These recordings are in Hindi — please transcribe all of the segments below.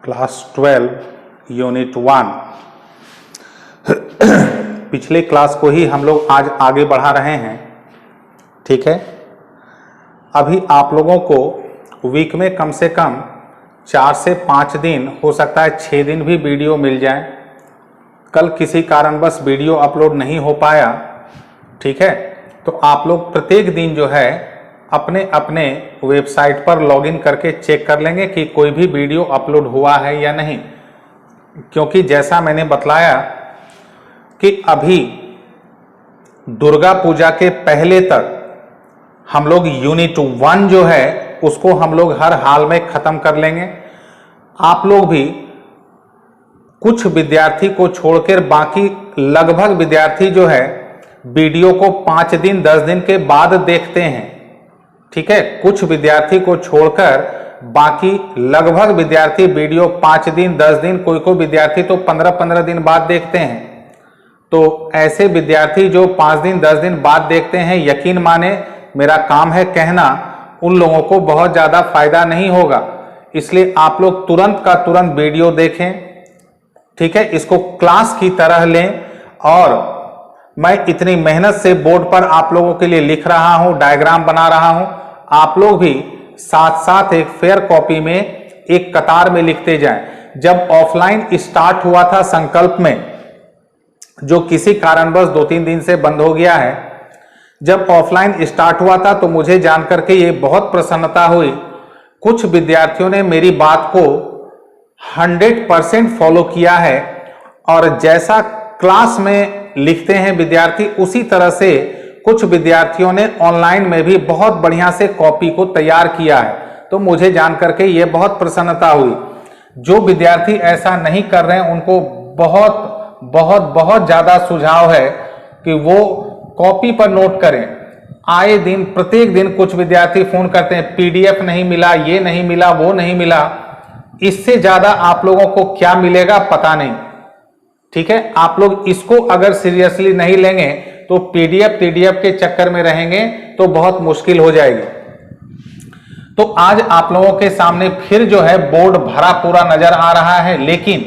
Class 12 unit 1। पिछले क्लास को ही हम लोग आज आगे बढ़ा रहे हैं। ठीक है, अभी आप लोगों को वीक में कम से कम 4 से 5 दिन, हो सकता है 6 दिन भी वीडियो मिल जाए। कल किसी कारणवश वीडियो अपलोड नहीं हो पाया, ठीक है, तो आप लोग प्रत्येक दिन जो है अपने अपने वेबसाइट पर लॉगिन करके चेक कर लेंगे कि कोई भी वीडियो अपलोड हुआ है या नहीं। क्योंकि जैसा मैंने बतलाया कि अभी दुर्गा पूजा के पहले तक हम लोग यूनिट 1 जो है उसको हम लोग हर हाल में खत्म कर लेंगे। आप लोग भी कुछ विद्यार्थी को छोड़कर बाकी लगभग विद्यार्थी जो है वीडियो को 5 दिन 10 दिन के बाद देखते हैं। ठीक है, कुछ विद्यार्थी को छोड़कर बाकी लगभग विद्यार्थी वीडियो 5 दिन 10 दिन, कोई विद्यार्थी तो 15-15 दिन बाद देखते हैं। तो ऐसे विद्यार्थी जो 5 दिन 10 दिन बाद देखते हैं, यकीन माने मेरा काम है कहना, उन लोगों को बहुत ज़्यादा फायदा नहीं होगा। इसलिए आप लोग तुरंत का तुरंत वीडियो देखें। ठीक है, इसको क्लास की तरह लें। और मैं इतनी मेहनत से बोर्ड पर आप लोगों के लिए लिख रहा हूं, डायग्राम बना रहा हूं, आप लोग भी साथ साथ एक फेयर कॉपी में एक कतार में लिखते जाएं। जब ऑफलाइन स्टार्ट हुआ था संकल्प में, जो किसी कारणवश 2-3 दिन से बंद हो गया है, जब ऑफलाइन स्टार्ट हुआ था तो मुझे जानकर के ये बहुत प्रसन्नता हुई। कुछ विद्यार्थियों ने मेरी बात को 100% फॉलो किया है और जैसा क्लास में लिखते हैं विद्यार्थी, उसी तरह से कुछ विद्यार्थियों ने ऑनलाइन में भी बहुत बढ़िया से कॉपी को तैयार किया है। तो मुझे जानकर के ये बहुत प्रसन्नता हुई। जो विद्यार्थी ऐसा नहीं कर रहे हैं उनको बहुत बहुत बहुत ज्यादा सुझाव है कि वो कॉपी पर नोट करें। आए दिन प्रत्येक दिन कुछ विद्यार्थी फोन करते हैं, पीडीएफ नहीं मिला, ये नहीं मिला, वो नहीं मिला। इससे ज्यादा आप लोगों को क्या मिलेगा पता नहीं। ठीक है, आप लोग इसको अगर सीरियसली नहीं लेंगे तो पीडीएफ के चक्कर में रहेंगे तो बहुत मुश्किल हो जाएगी। तो आज आप लोगों के सामने फिर जो है बोर्ड भरा पूरा नजर आ रहा है, लेकिन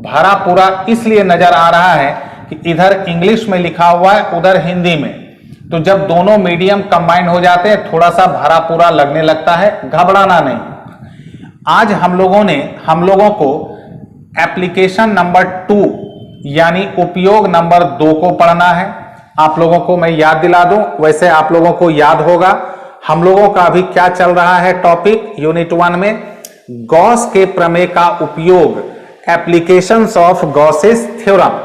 भरा पूरा इसलिए नजर आ रहा है कि इधर इंग्लिश में लिखा हुआ है, उधर हिंदी में। तो जब दोनों मीडियम कंबाइन हो जाते हैं थोड़ा सा भरा पूरा लगने लगता है, घबराना नहीं। आज हम लोगों को एप्लीकेशन नंबर 2 यानी उपयोग नंबर 2 को पढ़ना है। आप लोगों को मैं याद दिला दूं, वैसे आप लोगों को याद होगा हम लोगों का अभी क्या चल रहा है टॉपिक यूनिट 1 में, गॉस के प्रमेय का उपयोग, एप्लीकेशंस ऑफ गॉसेस थ्योरम।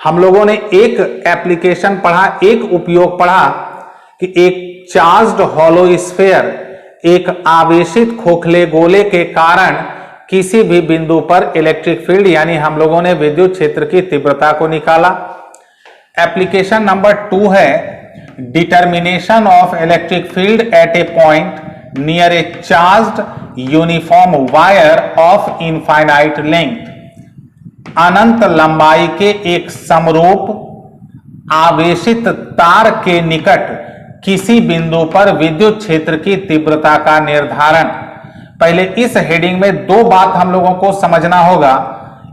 हम लोगों ने एक एप्लीकेशन पढ़ा, एक उपयोग पढ़ा कि एक चार्ज्ड हॉलो स्फीयर, एक आवेशित खोखले गोले के कारण किसी भी बिंदु पर इलेक्ट्रिक फील्ड यानी हम लोगों ने विद्युत क्षेत्र की तीव्रता को निकाला। एप्लीकेशन नंबर 2 है determination of electric field at a point near a charged uniform wire of infinite length. अनंत लंबाई के एक समरूप आवेशित तार के निकट किसी बिंदु पर विद्युत क्षेत्र की तीव्रता का निर्धारण। पहले इस हेडिंग में 2 बात हम लोगों को समझना होगा।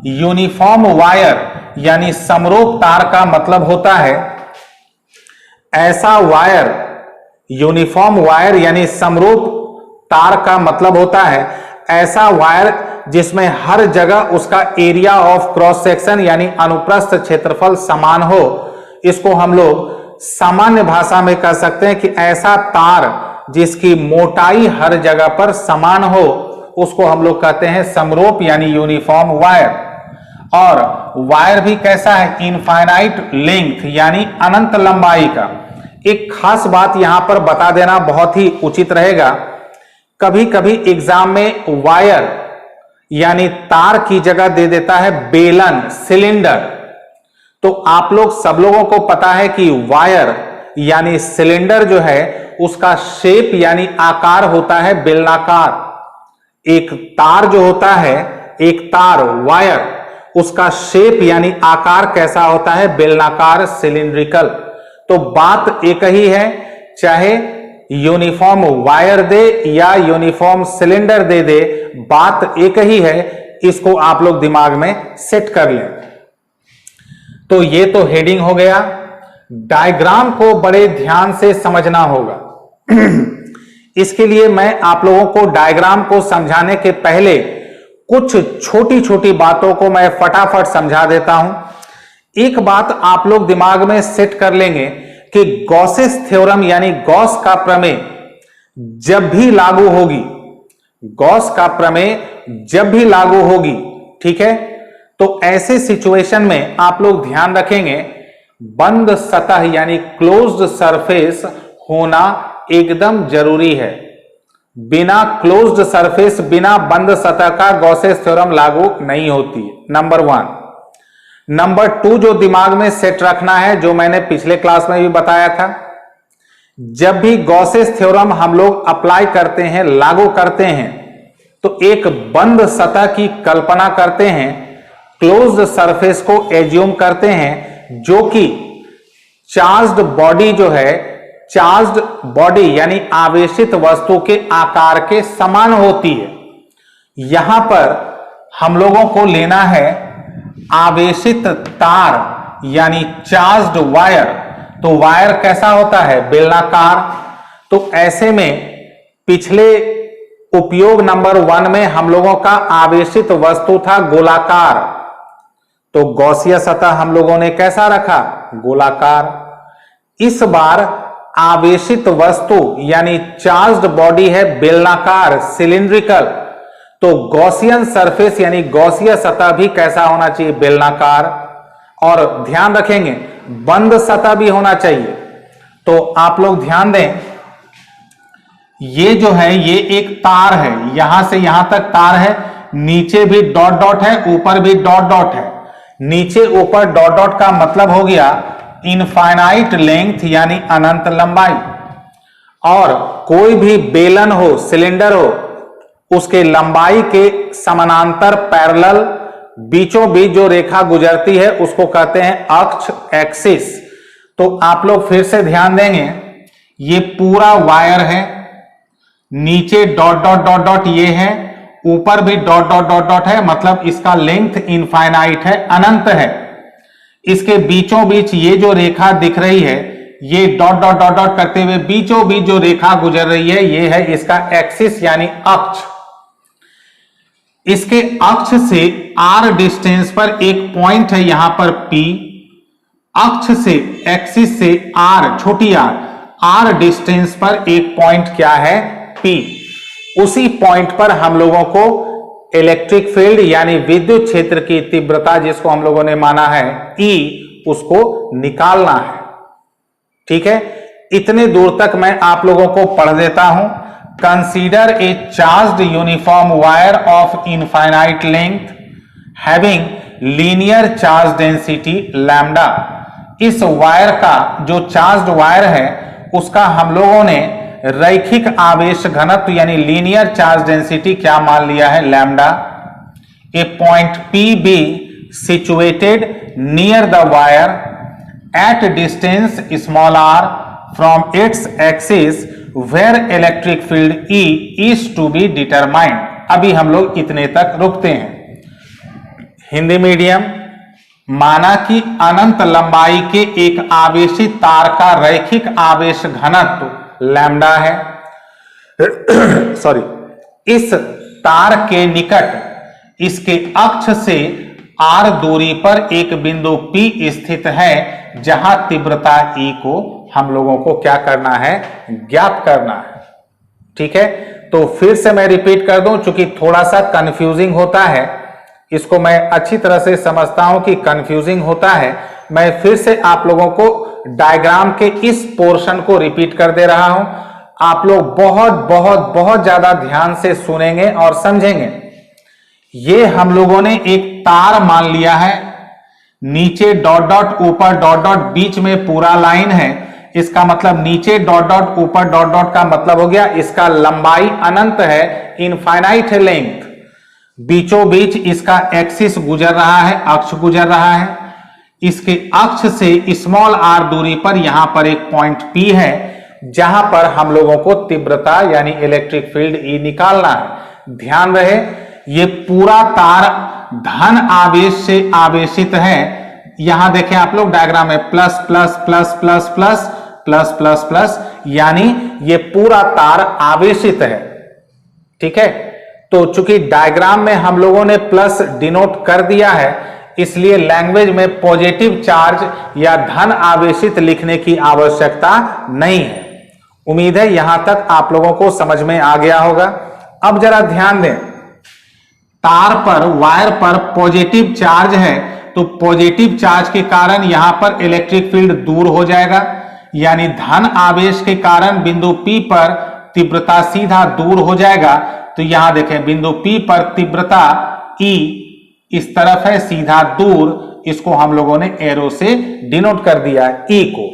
यूनिफॉर्म वायर यानी समरूप तार का मतलब होता है ऐसा वायर, यूनिफॉर्म वायर यानी समरूप तार का मतलब होता है ऐसा वायर जिसमें हर जगह उसका एरिया ऑफ क्रॉस सेक्शन यानी अनुप्रस्थ क्षेत्रफल समान हो। इसको हम लोग सामान्य भाषा में कह सकते हैं कि ऐसा तार जिसकी मोटाई हर जगह पर समान हो, उसको हम लोग कहते हैं समरूप यानी यूनिफॉर्म वायर। और वायर भी कैसा है, इनफाइनाइट लेंथ यानी अनंत लंबाई का। एक खास बात यहां पर बता देना बहुत ही उचित रहेगा। कभी कभी एग्जाम में वायर यानी तार की जगह दे देता है बेलन, सिलेंडर। तो आप लोग सब लोगों को पता है कि वायर यानी सिलेंडर जो है उसका शेप यानी आकार होता है बेलनाकार। एक तार जो होता है, एक तार वायर, उसका शेप यानी आकार कैसा होता है, बेलनाकार, सिलिंड्रिकल। तो बात एक ही है, चाहे यूनिफॉर्म वायर दे या यूनिफॉर्म सिलेंडर दे दे, बात एक ही है। इसको आप लोग दिमाग में सेट कर लें। तो ये तो हेडिंग हो गया। डायग्राम को बड़े ध्यान से समझना होगा। इसके लिए मैं आप लोगों को डायग्राम को समझाने के पहले कुछ छोटी छोटी बातों को मैं फटाफट समझा देता हूं। एक बात आप लोग दिमाग में सेट कर लेंगे कि गॉसेस थ्योरम यानी गॉस का प्रमेय जब भी लागू होगी, गॉस का प्रमेय जब भी लागू होगी, ठीक है, तो ऐसे सिचुएशन में आप लोग ध्यान रखेंगे बंद सतह यानी क्लोज्ड सरफेस होना एकदम जरूरी है। बिना क्लोज्ड सरफेस, बिना बंद सतह का गॉसेस थ्योरम लागू नहीं होती है, नंबर 1। नंबर 2 जो दिमाग में सेट रखना है, जो मैंने पिछले क्लास में भी बताया था, जब भी गॉसेस थ्योरम हम लोग अप्लाई करते हैं, लागू करते हैं, तो एक बंद सतह की कल्पना करते हैं, क्लोज्ड सरफेस को एज्यूम करते हैं, जो कि चार्ज्ड बॉडी जो है, चार्ज्ड बॉडी यानी आवेशित वस्तु के आकार के समान होती है। यहां पर हम लोगों को लेना है आवेशित तार यानी चार्ज्ड वायर। तो वायर कैसा होता है? बेलनाकार। तो ऐसे में पिछले उपयोग नंबर 1 में हम लोगों का आवेशित वस्तु था गोलाकार, तो गॉसिया सतह हम लोगों ने कैसा रखा? गोलाकार। इस बार आवेशित वस्तु यानी चार्ज्ड बॉडी है बेलनाकार, सिलिंड्रिकल, तो गॉसियन सरफेस यानी गॉसिया सतह भी कैसा होना चाहिए? बेलनाकार। और ध्यान रखेंगे बंद सतह भी होना चाहिए। तो आप लोग ध्यान दें, ये जो है ये एक तार है, यहां से यहां तक तार है, नीचे भी डॉट डॉट है, ऊपर भी डॉट डॉट है। नीचे ऊपर डॉट डॉट का मतलब हो गया इनफाइनाइट लेंथ यानी अनंत लंबाई। और कोई भी बेलन हो, सिलेंडर हो, उसके लंबाई के समानांतर पैरेलल बीचों बीच जो रेखा गुजरती है उसको कहते हैं अक्ष, एक्सिस। तो आप लोग फिर से ध्यान देंगे, ये पूरा वायर है, नीचे डॉट डॉट डॉट डॉट ये है, ऊपर भी डॉट डॉट डॉट डॉट है, मतलब इसका लेंथ इनफाइनाइट है, अनंत है। इसके बीचों बीच ये जो रेखा दिख रही है, ये डॉट डॉट डॉट डॉट करते हुए बीचों बीच जो रेखा गुजर रही है, ये है इसका एक्सिस यानी अक्ष। इसके अक्ष से r डिस्टेंस पर एक पॉइंट है यहां पर P, अक्ष से, एक्सिस से r, छोटी r डिस्टेंस पर एक पॉइंट क्या है? P। उसी पॉइंट पर हम लोगों को इलेक्ट्रिक फील्ड यानी विद्युत क्षेत्र की तीव्रता, जिसको हम लोगों ने माना है E, उसको निकालना है। ठीक है, इतने दूर तक मैं आप लोगों को पढ़ देता हूं। Consider a charged uniform wire of infinite length having linear charge density lambda. इस वायर का, जो चार्ज्ड वायर है, उसका हम लोगों ने रैखिक आवेश घनत्व यानी लीनियर चार्ज डेंसिटी क्या मान लिया है? Lambda. A point P be situated near the wire at distance small R from its axis where electric field E is to be determined. अभी हम लोग इतने तक रुकते हैं। हिंदी मीडियम, माना कि अनंत लंबाई के एक आवेशित तार का रैखिक आवेश घनत्व लैम्डा है। सॉरी, इस तार के निकट इसके अक्ष से r दूरी पर एक बिंदु P स्थित है, जहां तीव्रता E को हम लोगों को क्या करना है? ज्ञात करना है। ठीक है, तो फिर से मैं रिपीट कर दूं, चूंकि थोड़ा सा कंफ्यूजिंग होता है, इसको मैं अच्छी तरह से समझता हूं कि कंफ्यूजिंग होता है। मैं फिर से आप लोगों को डायग्राम के इस पोर्शन को रिपीट कर दे रहा हूं। आप लोग बहुत बहुत बहुत ज्यादा ध्यान से सुनेंगे और समझेंगे। ये हम लोगों ने एक तार मान लिया है, नीचे डॉट डॉट, ऊपर डॉट डॉट, बीच में पूरा लाइन है। इसका मतलब नीचे डॉट डॉट, ऊपर डॉट डॉट का मतलब हो गया इसका लंबाई अनंत है, इनफाइनाइट है लेंथ। बीचों बीच इसका एक्सिस गुजर रहा है, अक्ष गुजर रहा है। इसके अक्ष से स्मॉल r दूरी पर यहां पर एक पॉइंट P है, जहां पर हम लोगों को तीव्रता यानी इलेक्ट्रिक फील्ड ई निकालना है। ध्यान रहे ये पूरा तार धन आवेश से आवेशित है। यहां देखें आप लोग डायग्राम में plus plus plus plus plus plus plus plus, यानी ये पूरा तार आवेशित है। ठीक है, तो चूंकि डायग्राम में हम लोगों ने प्लस डिनोट कर दिया है, इसलिए लैंग्वेज में पॉजिटिव चार्ज या धन आवेशित लिखने की आवश्यकता नहीं है। उम्मीद है यहां तक आप लोगों को समझ में आ गया होगा। अब जरा ध्यान दें, तार पर वायर पर पॉजिटिव चार्ज है, तो पॉजिटिव चार्ज के कारण यहां पर इलेक्ट्रिक फील्ड दूर हो जाएगा, यानी धन आवेश के कारण बिंदु P पर तीव्रता सीधा दूर हो जाएगा। तो यहां देखें बिंदु P पर तीव्रता E इस तरफ है, सीधा दूर, इसको हम लोगों ने एरो से डिनोट कर दिया है E को।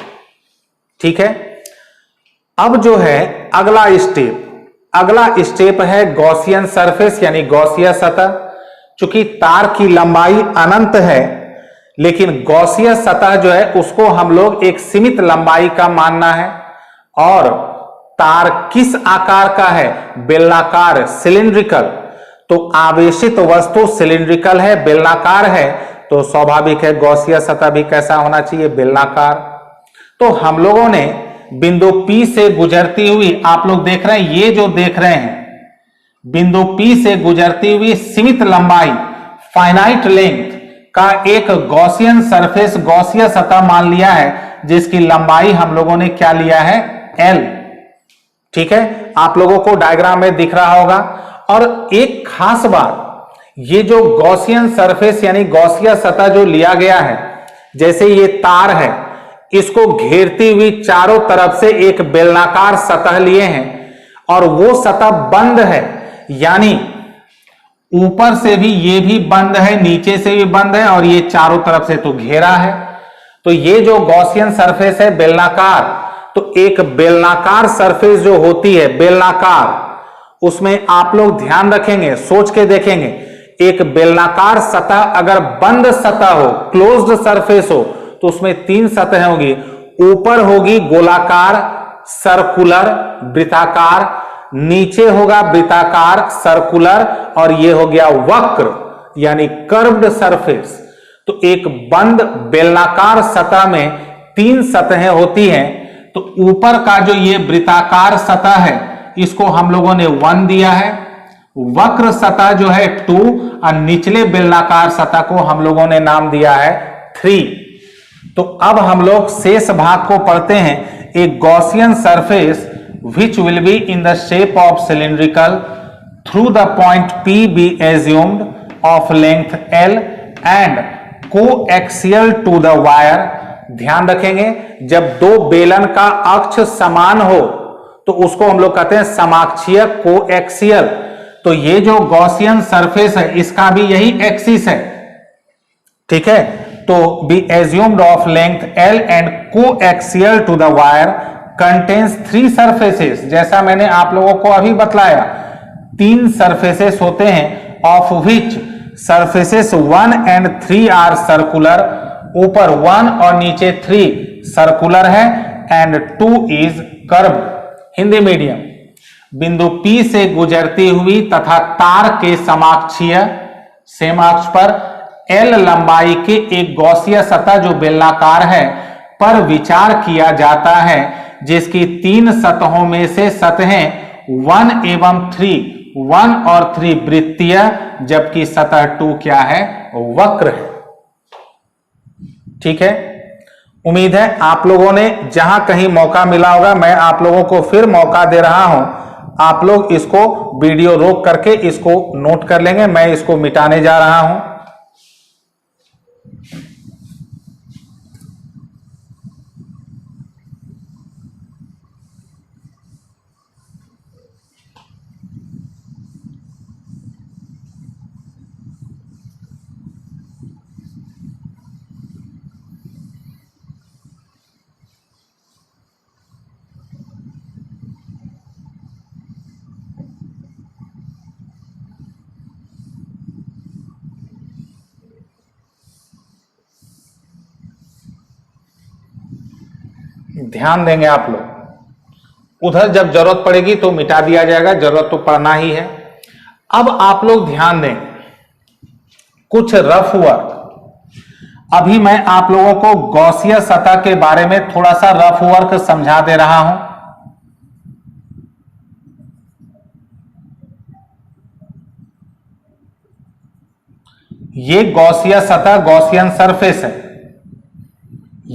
ठीक है, अब जो है अगला स्टेप है गॉसियन सरफेस यानी गॉसिया सतह। चूंकि तार की लंबाई अनंत है, लेकिन गॉसिया सतह जो है उसको हम लोग एक सीमित लंबाई का मानना है। और तार किस आकार का है? बेलनाकार, सिलिंड्रिकल। तो आवेशित वस्तु सिलिंड्रिकल है, बेलनाकार है, तो स्वाभाविक है गॉसिया सतह भी कैसा होना चाहिए? बेलनाकार। तो हम लोगों ने बिंदु P से गुजरती हुई, आप लोग देख रहे हैं, ये जो देख रहे हैं बिंदु P से गुजरती हुई सीमित लंबाई, फाइनाइट लेंथ का एक गॉसियन सरफेस, गॉसिया सतह मान लिया है, जिसकी लंबाई हम लोगों ने क्या लिया है? L। ठीक है, आप लोगों को डायग्राम में दिख रहा होगा। और एक खास बात, ये जो गॉसियन सरफेस यानी गॉसिया सतह जो लिया गया है, जैसे ये तार है, इसको घेरती हुई चारों तरफ से एक बेलनाकार सतह लिए हैं, और वो सतह बंद है, यानी ऊपर से भी ये भी बंद है, नीचे से भी बंद है, और ये चारों तरफ से तो घेरा है। तो ये जो गॉसियन सरफेस है बेलनाकार, तो एक बेलनाकार सरफेस जो होती है बेलनाकार, उसमें आप लोग ध्यान रखेंगे, सोच के देखेंगे, एक बेलनाकार सतह अगर बंद सतह हो, क्लोज्ड सरफेस हो, तो उसमें तीन सतहें होगी। ऊपर होगी गोलाकार, सर्कुलर, वृत्ताकार, नीचे होगा वृत्ताकार, सर्कुलर, और ये हो गया वक्र यानी कर्व्ड सरफेस। तो एक बंद बेलनाकार सतह में तीन सतहें होती हैं। तो ऊपर का जो ये वृत्ताकार सतह है, इसको हम लोगों ने 1 दिया है, वक्र सतह जो है 2, और निचले बेलनाकार सतह को हम लोगों ने नाम दिया है 3। तो अब हम लोग शेष भाग को पढ़ते हैं। एक Gaussian surface which will be in the shape of cylindrical through the point P be assumed of length L and coaxial to the wire। ध्यान रखेंगे, जब दो बेलन का अक्ष समान हो तो उसको हम लोग कहते हैं समाक्षीय, कोएक्सियल। तो ये जो गॉसियन सरफेस है, इसका भी यही एक्सिस है। ठीक है, तो be assumed of length L and coaxial to the wire contains 3 surfaces. जैसा मैंने आप लोगों को अभी बतलाया, 3 सरफेसेस होते हैं, of which surfaces 1 and 3 are circular. ऊपर 1 और नीचे 3 सर्कुलर है, and 2 is curve. Hindi medium, बिंदु P से गुजरती हुई तथा तार के समाक्षीय, सेम अक्ष पर L लंबाई के एक गॉसिया सतह जो बेलनाकार है पर विचार किया जाता है, जिसकी 3 सतहों में से सतहें 1 एवं 3, 1 और 3 वृत्तीय, जबकि सतह 2 क्या है? वक्र है। ठीक है, उम्मीद है आप लोगों ने जहां कहीं मौका मिला होगा, मैं आप लोगों को फिर मौका दे रहा हूं, आप लोग इसको वीडियो रोक करके इसको नोट कर लेंगे। मैं इसको मिटाने जा रहा हूं। ध्यान देंगे आप लोग, उधर जब जरूरत पड़ेगी तो मिटा दिया जाएगा, जरूरत तो पड़ना ही है। अब आप लोग ध्यान दें, कुछ रफ वर्क। अभी मैं आप लोगों को गॉसियन सतह के बारे में थोड़ा सा रफ वर्क समझा दे रहा हूं। ये गॉसियन सतह, गॉसियन सरफेस है।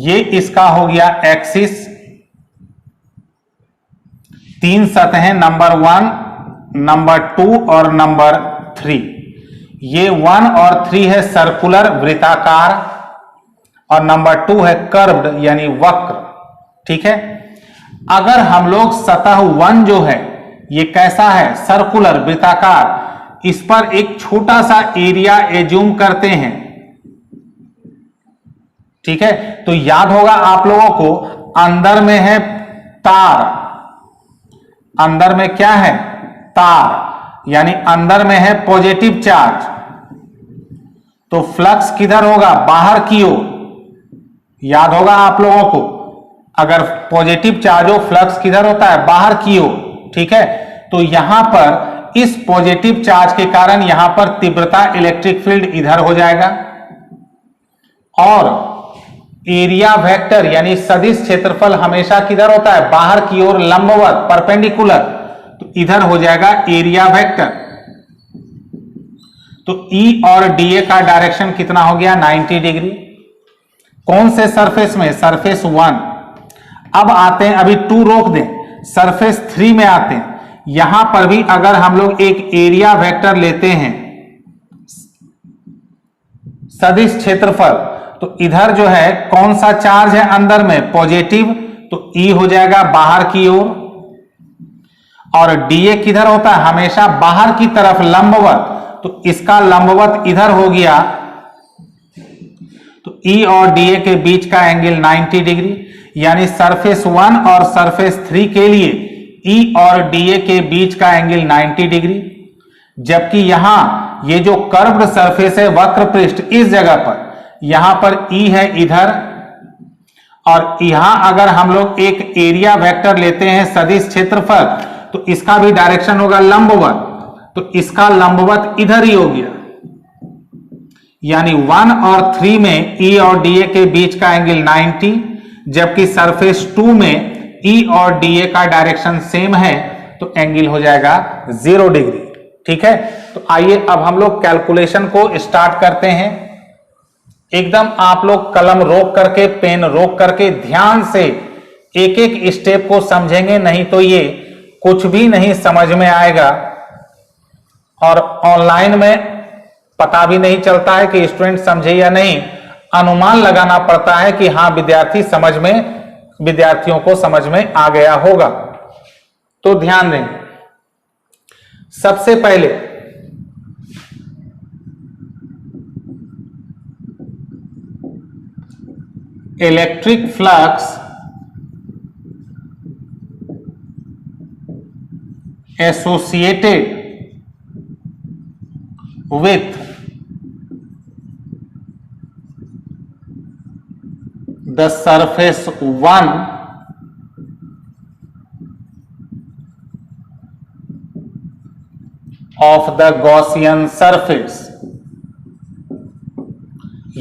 ये इसका हो गया एक्सिस। 3 सतहें, नंबर 1, नंबर 2 और नंबर 3। ये 1 और 3 है सर्कुलर, वृत्ताकार, और नंबर 2 है कर्व्ड यानी वक्र। ठीक है। अगर हम लोग सतह 1 जो है ये कैसा है, सर्कुलर, वृत्ताकार, इस पर एक छोटा सा एरिया एज्यूम करते हैं। ठीक है। तो याद होगा आप लोगों को, अंदर में है तार, अंदर में क्या है, तार, यानी अंदर में है पॉजिटिव चार्ज। तो फ्लक्स किधर होगा, बाहर की ओर। याद होगा आप लोगों को, अगर पॉजिटिव चार्ज हो, फ्लक्स किधर होता है, बाहर की ओर। ठीक है। तो यहां पर इस पॉजिटिव चार्ज के कारण यहां पर तीव्रता, इलेक्ट्रिक फील्ड इधर हो जाएगा, और एरिया वेक्टर यानी सदिश क्षेत्रफल हमेशा किधर होता है, बाहर की ओर, लंबवत, परपेंडिकुलर। तो इधर हो जाएगा एरिया वेक्टर। तो ई और डीए का डायरेक्शन कितना हो गया, 90 डिग्री। कौन से सरफेस में, सरफेस 1। अब आते हैं, अभी 2 रोक दें, सरफेस 3 में आते हैं। यहां पर भी अगर हम लोग एक एरिया वेक्टर लेते हैं, सदिश क्षेत्रफल, तो इधर जो है कौन सा चार्ज है अंदर में, पॉजिटिव, तो ई हो जाएगा बाहर की ओर। और डीए किधर होता है, हमेशा बाहर की तरफ, लंबवत, तो इसका लंबवत इधर हो गया। तो ई और डीए के बीच का एंगल 90 डिग्री, यानी सरफेस 1 और सरफेस 3 के लिए ई और डीए के बीच का एंगल 90 डिग्री। जबकि यहां ये जो कर्व्ड सरफेस है, वक्र पृष्ठ, इस जगह पर, यहां पर ई है इधर, और यहां अगर हम लोग एक एरिया वेक्टर लेते हैं सदिश क्षेत्रफल, तो इसका भी डायरेक्शन होगा लंबवत, तो इसका लंबवत इधर ही हो गया। यानी 1 और 3 में ई और डीए के बीच का एंगल 90, जबकि सरफेस 2 में ई और डीए का डायरेक्शन सेम है, तो एंगल हो जाएगा 0 डिग्री। ठीक है। तो आइए अब हम लोग कैलकुलेशन को स्टार्ट करते हैं। एकदम आप लोग कलम रोक करके, पेन रोक करके ध्यान से एक एक स्टेप को समझेंगे, नहीं तो ये कुछ भी नहीं समझ में आएगा, और ऑनलाइन में पता भी नहीं चलता है कि स्टूडेंट समझे या नहीं। अनुमान लगाना पड़ता है कि हाँ विद्यार्थियों को समझ में आ गया होगा। तो ध्यान दें, सबसे पहले electric flux associated with the surface 1 of the Gaussian surface,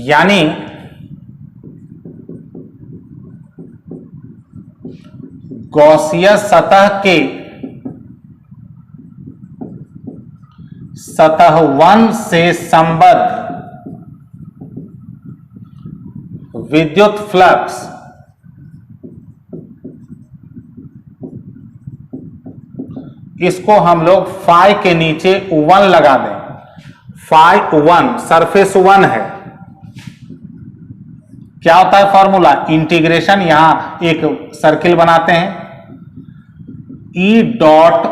यानी गॉसियन सतह के सतह 1 से संबद्ध विद्युत फ्लक्स इसको हम लोग फाई के नीचे 1 लगा दें। फाई 1 सरफेस 1 है। क्या होता है फॉर्मूला, इंटीग्रेशन, यहां एक सर्किल बनाते हैं, E dot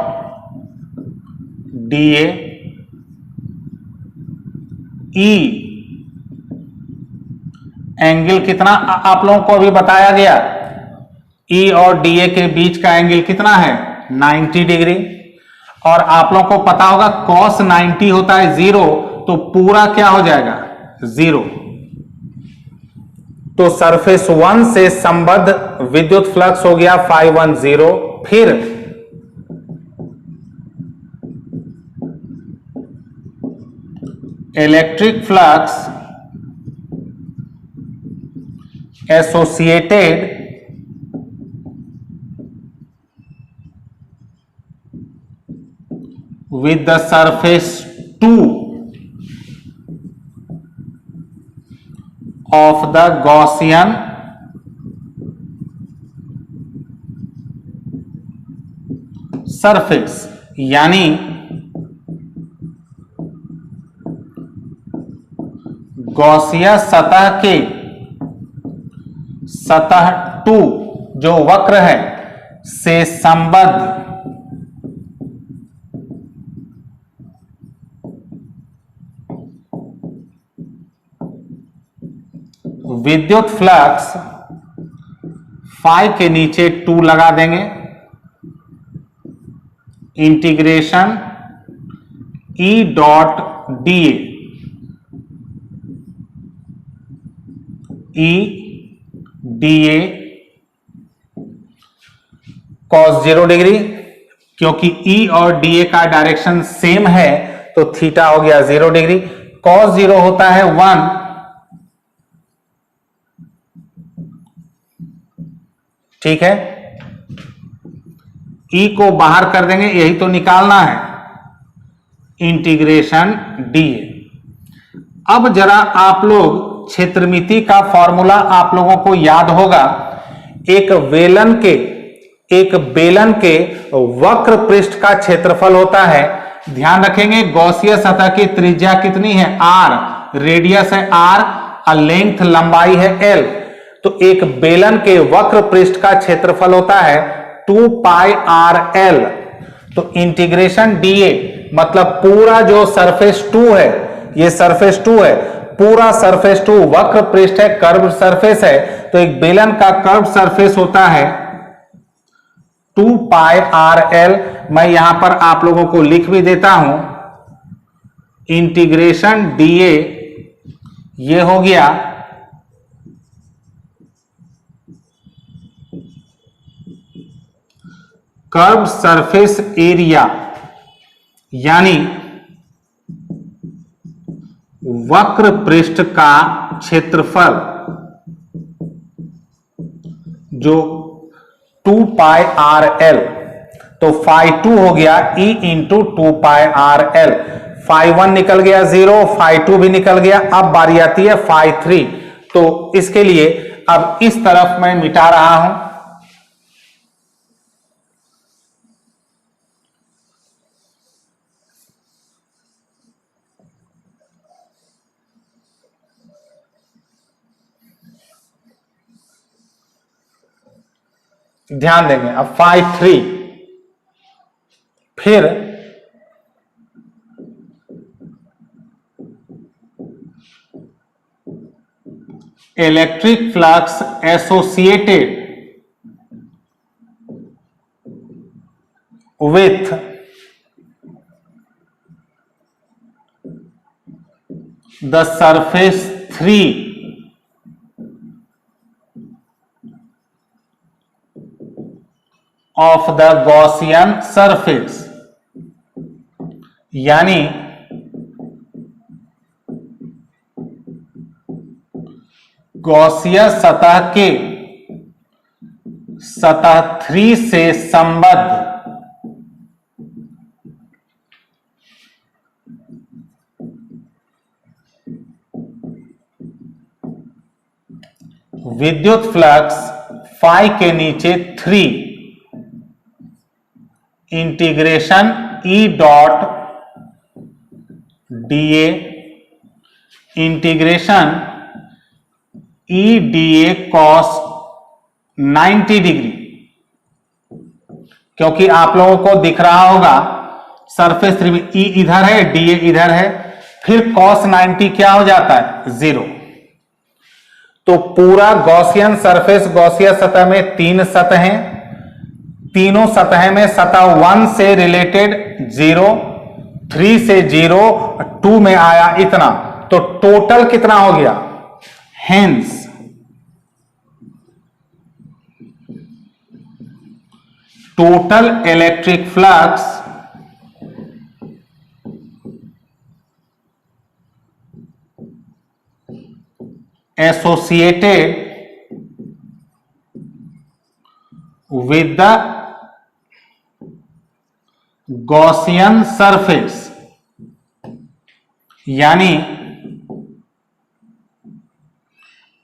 D E angle कितना आप लोगों को अभी बताया गया, ई और डीए के बीच का एंगल कितना है 90 डिग्री। और आप लोगों को पता होगा cos 90 होता है 0, तो पूरा क्या हो जाएगा 0। तो सरफेस 1 से संबद्ध विद्युत फ्लक्स हो गया 510 फिर electric flux associated with the surface 2 of the Gaussian surface, यानी गॉसिया सतह के सतह 2 जो वक्र है से संबद्ध विद्युत फ्लक्स फाई के नीचे 2 लगा देंगे, integration E dot D A cos 0 degree, क्योंकि E और DA का डायरेक्शन सेम है तो थीटा हो गया 0 डिग्री। कॉस 0 होता है 1, ठीक है। E को बाहर कर देंगे, यही तो निकालना है, इंटीग्रेशन DA। अब जरा आप लोग क्षेत्रमिति का फॉर्मूला आप लोगों को याद होगा। एक बेलन के वक्र पृष्ठ का क्षेत्रफल होता है। ध्यान रखेंगे गॉसिया सतह की त्रिज्या कितनी है, r, रेडियस है r और लेंथ लंबाई है l। तो एक बेलन के वक्र पृष्ठ का क्षेत्रफल होता है 2 पाई r l। तो इंटीग्रेशन dA मतलब पूरा जो सरफेस 2 है, ये सरफेस 2 है, पूरा सरफेस 2 वक्र पृष्ठ है, कर्व सरफेस है। तो एक बेलन का कर्व सरफेस होता है 2 पाई r l। मैं यहां पर आप लोगों को लिख भी देता हूं, इंटीग्रेशन dA ये हो गया कर्व सरफेस एरिया, यानी वक्र पृष्ठ का क्षेत्रफल जो 2 पाई r l। तो फाई 2 हो गया E इंटू 2 पाई r l। फाई 1 निकल गया 0, फाई 2 भी निकल गया। अब बारी आती है फाई 3। तो इसके लिए अब इस तरफ मैं मिटा रहा हूं, ध्यान देंगे। अब फाई 3, फिर electric flux associated with the surface 3 of the Gaussian surface, यानी गॉसिया सतह के सतह 3 से संबद्ध विद्युत फ्लक्स फाई के नीचे 3 integration E dot dA integration E dA cos 90 degree, क्योंकि आप लोगों को दिख रहा होगा सरफेस 3 में E इधर है, dA इधर है, फिर cos 90 क्या हो जाता है 0। तो पूरा गॉसियन सरफेस, गॉसिया सतह में 3 सतहें, तीनों सतह में सतह 1 से रिलेटेड 0, 3 से 0, 2 में आया इतना, तो टोटल कितना हो गया। Hence total electric flux associated with the Gaussian surface, यानी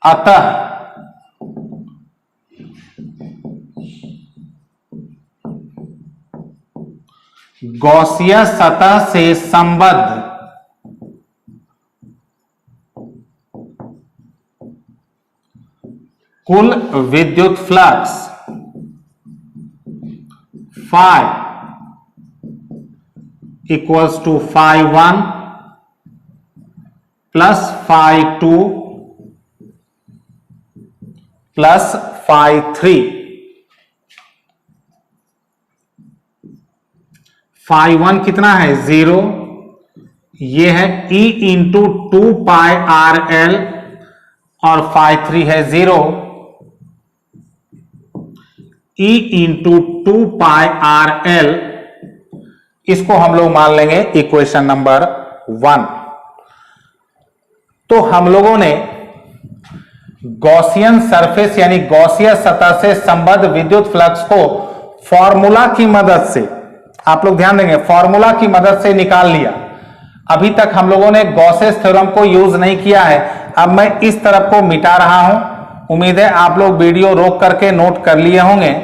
अतः गॉसियन सतह से संबद्ध कुल विद्युत flux phi equals to phi 1 plus phi 2 plus phi 3। Phi 1 कितना है 0, ये है E into 2 pi R L, और फाई 3 है 0, E into 2 pi R L. इसको हम लोग मान लेंगे इक्वेशन नंबर 1। तो हम लोगों ने गॉसियन सरफेस यानी गॉसियन सतह से संबद्ध विद्युत फ्लक्स को फॉर्मूला की मदद से, आप लोग ध्यान देंगे, फॉर्मूला की मदद से निकाल लिया। अभी तक हम लोगों ने गॉसेस थ्योरम को यूज नहीं किया है। अब मैं इस तरफ को मिटा रहा हूं। उम्मीद है आप लोग वीडियो रोक करके नोट कर लिए होंगे।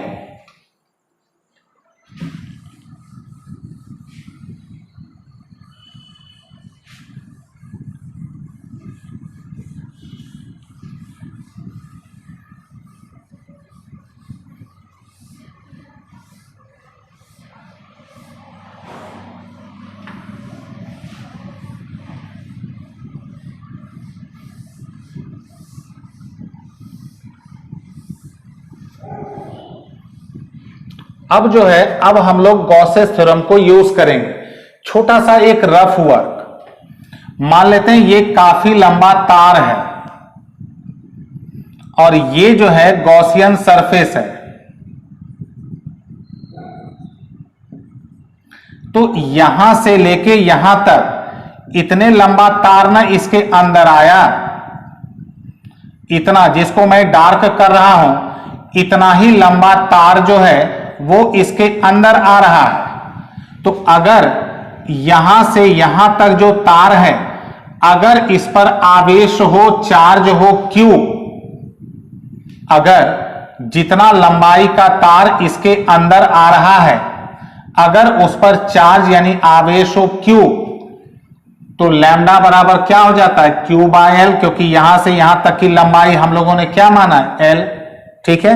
अब जो है, अब हम लोग गॉसेस थ्योरम को यूज करेंगे। छोटा सा एक रफ वर्क मान लेते हैं। ये काफी लंबा तार है और ये जो है गॉसियन सरफेस है। तो यहां से लेके यहां तक इतने लंबा तार ना इसके अंदर आया, इतना जिसको मैं डार्क कर रहा हूं, इतना ही लंबा तार जो है वो इसके अंदर आ रहा है। तो अगर यहां से यहां तक जो तार है, अगर इस पर आवेश हो, चार्ज हो Q, अगर जितना लंबाई का तार इसके अंदर आ रहा है, अगर उस पर चार्ज यानी आवेश हो Q, तो लैम्डा बराबर क्या हो जाता है Q बाय L, क्योंकि यहां से यहां तक की लंबाई हम लोगों ने क्या माना है L। ठीक है,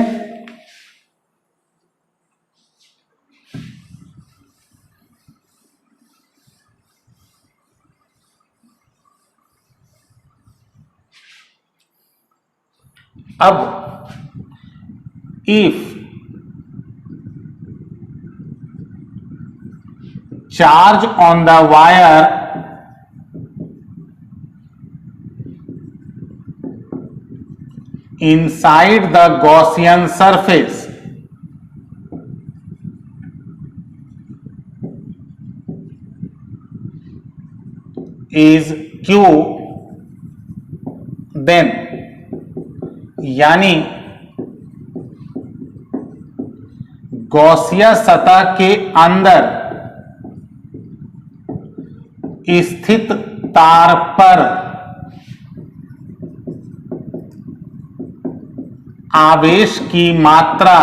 अब if charge on the wire inside the Gaussian surface is Q, then यानी गॉसियन सतह के अंदर स्थित तार पर आवेश की मात्रा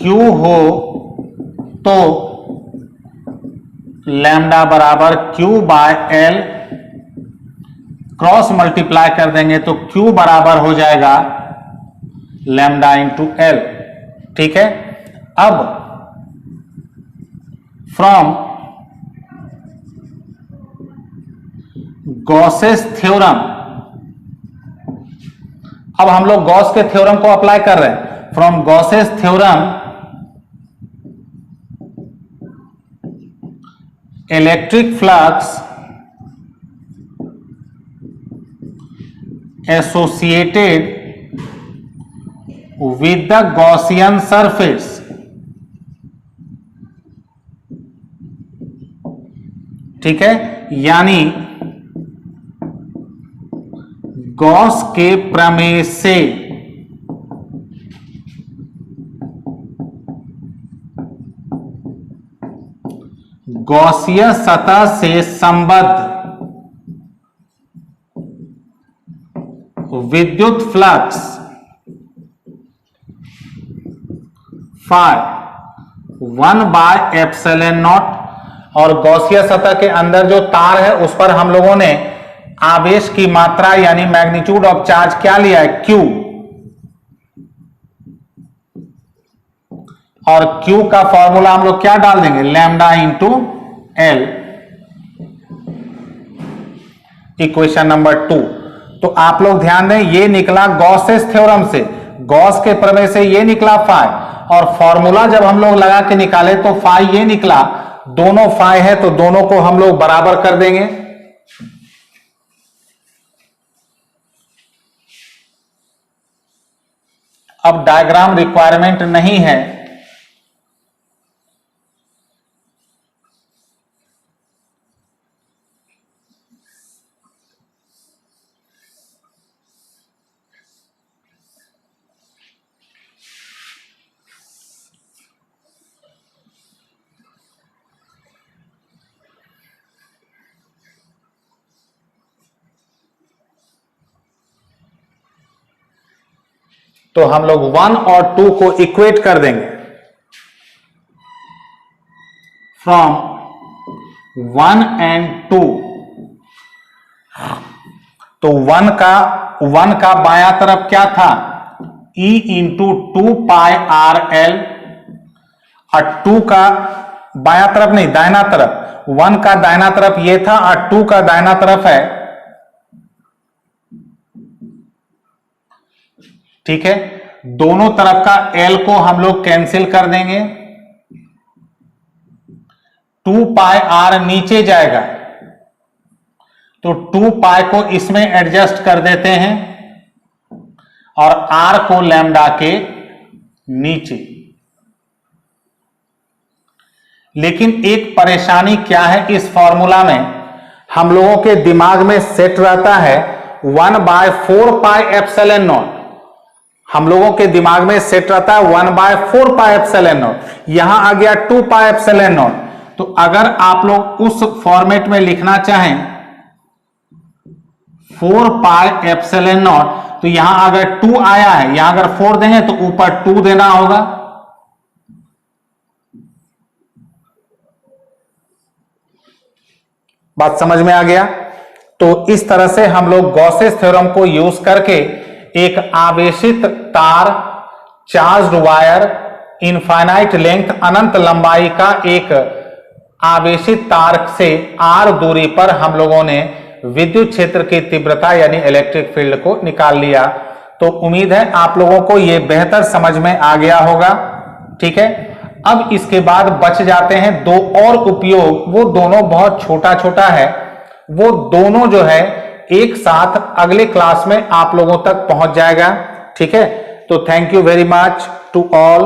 Q हो तो लैम्डा बराबर Q by L, cross multiply कर देंगे तो Q बराबर हो जाएगा लैम्डा इंटू L। ठीक है, अब फ्रॉम गॉसेस थ्योरम, अब हम लोग गॉस के थ्योरम को अप्लाई कर रहे हैं। From Gauss's theorem electric flux associated with the Gaussian surface, ठीक है, यानी गॉस के प्रमेय से गॉसीय सतह से संबद्ध विद्युत फ्लक्स फाई 1/ε0, और गॉसिया सतह के अंदर जो तार है उस पर हम लोगों ने आवेश की मात्रा यानी मैग्नीट्यूड ऑफ चार्ज क्या लिया है, Q, और Q का फॉर्मूला हम लोग क्या डाल देंगे, lambda into L, equation number 2। तो आप लोग ध्यान दें, ये निकला गॉसेस थ्योरम से, गॉस के प्रमेय से ये निकला फाई, और फॉर्मूला जब हम लोग लगा के निकाले तो फाई ये निकला, दोनों फाई है तो दोनों को हम लोग बराबर कर देंगे। अब डायग्राम रिक्वायरमेंट नहीं है, तो हम लोग 1 और 2 को इक्वेट कर देंगे। फ्रॉम 1 एंड 2, तो 1 का बाया तरफ क्या था, E इंटू 2πRL, और 2 का बाया तरफ नहीं, दाहिना तरफ, 1 का दाहिना तरफ ये था और 2 का दाहिना तरफ है, ठीक है। दोनों तरफ का L को हम लोग कैंसिल कर देंगे, 2πR नीचे जाएगा, तो 2π को इसमें एडजस्ट कर देते हैं और R को लैम्डा के नीचे। लेकिन एक परेशानी क्या है इस फॉर्मूला में, हम लोगों के दिमाग में सेट रहता है 1/4πε0, हम लोगों के दिमाग में सेट रहता है 1/4πε0, यहां आ गया 2πε0। तो अगर आप लोग उस फॉर्मेट में लिखना चाहें 4πε0, तो यहां अगर 2 आया है, यहां अगर 4 देंगे तो ऊपर 2 देना होगा, बात समझ में आ गया। तो इस तरह से हम लोग गॉसेस थ्योरम को यूज करके एक आवेशित तार, चार्ज्ड वायर, इनफाइनाइट लेंथ, अनंत लंबाई का एक आवेशित तार से r दूरी पर हम लोगों ने विद्युत क्षेत्र की तीव्रता यानी इलेक्ट्रिक फील्ड को निकाल लिया। तो उम्मीद है आप लोगों को यह बेहतर समझ में आ गया होगा, ठीक है। अब इसके बाद बच जाते हैं 2 और उपयोग, वो दोनों बहुत छोटा छोटा है, वो दोनों जो है एक साथ अगले क्लास में आप लोगों तक पहुंच जाएगा, ठीक है। तो thank you very much to all.